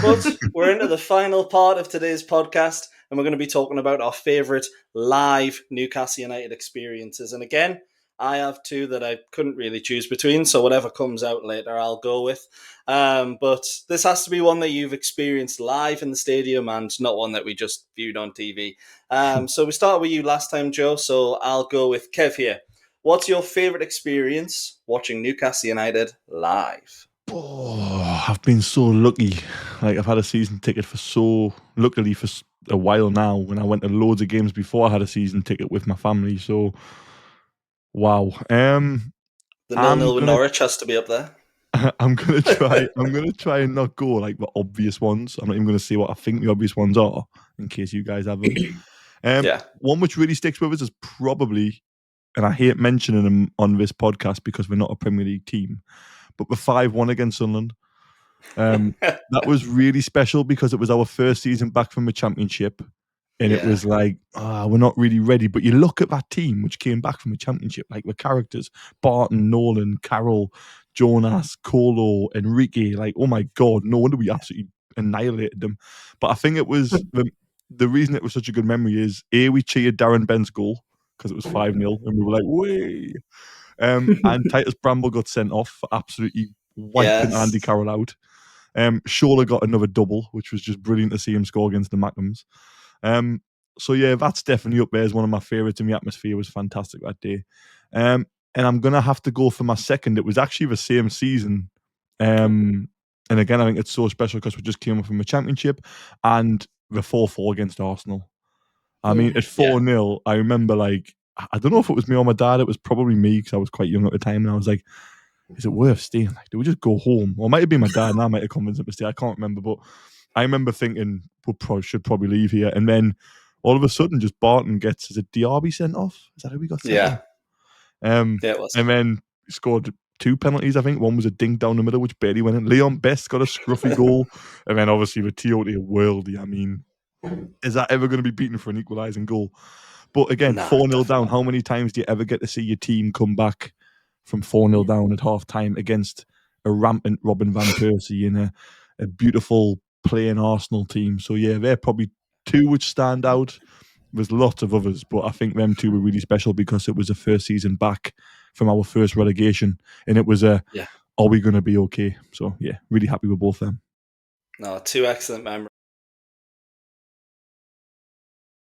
But we're into the final part of today's podcast, and we're going to be talking about our favourite live Newcastle United experiences. And again, I have two that I couldn't really choose between, so whatever comes out later, I'll go with. But this has to be one that you've experienced live in the stadium and not one that we just viewed on TV. So we started with you last time, Joe, so I'll go with Kev here. What's your favourite experience watching Newcastle United live? Oh, I've been so lucky. Like, I've had a season ticket luckily for a while now. When I went to loads of games before I had a season ticket with my family. So, wow. The 0-0 with gonna Norwich has to be up there. I'm gonna try and not go like the obvious ones. I'm not even gonna say what I think the obvious ones are, in case you guys have them. Yeah. One which really sticks with us is probably, and I hate mentioning them on this podcast because we're not a Premier League team, but the 5-1 against Sunderland. That was really special because it was our first season back from the Championship. And it was like, we're not really ready. But you look at that team which came back from the Championship, like the characters, Barton, Nolan, Carroll, Jonas, Colo, Enrique, like, oh my God, no wonder we absolutely annihilated them. But I think it was, the reason it was such a good memory is, we cheered Darren Bent's goal because it was 5-0 and we were like, way. And Titus Bramble got sent off for absolutely wiping Andy Carroll out. Shola got another double, which was just brilliant to see him score against the Mackhams. So yeah, that's definitely up there as one of my favourites, and the atmosphere was fantastic that day. And I'm going to have to go for my second. It was actually the same season. And again, I think it's so special because we just came up from the Championship and the 4-4 against Arsenal. I mean, at 4-0, I remember, like, I don't know if it was me or my dad. It was probably me because I was quite young at the time. And I was like, is it worth staying? Like, do we just go home? Or it might have been my dad, and I might have convinced him to stay. I can't remember. But I remember thinking, should probably leave here. And then all of a sudden, just Barton gets, is it Diaby sent off? Is that who we got sent off? It was. And then scored 2 penalties, I think. One was a dink down the middle, which barely went in. Leon Best got a scruffy goal. And then obviously with Tiote worldy. I mean, is that ever going to be beaten for an equalising goal? But again, 4-0 down. How many times do you ever get to see your team come back from 4-0 down at half time against a rampant Robin Van Persie and a beautiful playing Arsenal team? So yeah, they're probably two which stand out. There's lots of others, but I think them two were really special because it was the first season back from our first relegation, and it was are we going to be okay? So yeah, really happy with both of them. No, two excellent memories.